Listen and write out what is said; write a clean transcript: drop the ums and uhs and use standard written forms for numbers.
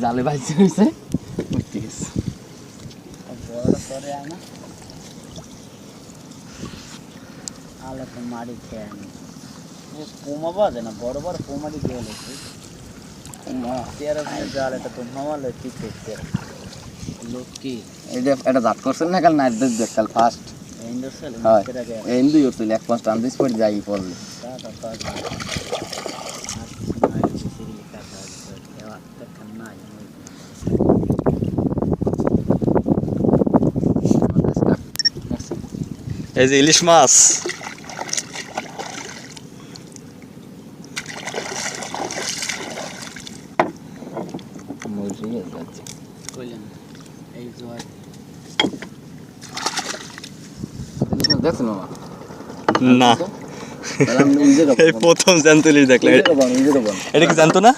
জালে বাইছে হইছে ঠিক আছে বড়টা করে আনা আলে তো মারি খেয়ে নি পোমা বাজে না বড় বড় পোমারি খেয়ে লেছে তেরো জাল এটা তো মামালে ঠিক আছে লোকি এটা জাত করছেন না কাল নাইট দেখ কাল ফার্স্ট ইন্ডাস্ট্রিয়াল হয় ইন্ডাস্ট্রিয়াল আগে এন্ডু ইউরছিল এক পাঁচ টান দিস পড়ে যাই পড়লে টাটা টাটা আর সিরি কাটা দেওয়া দেখেন না এই যে ইলিশ মাছ মরে যাচ্ছে কইলেন এই জয় দেখছেন মামা না এই প্রথম জ্যান্ত ইলিশ দেখলাম এটা কি জানতো না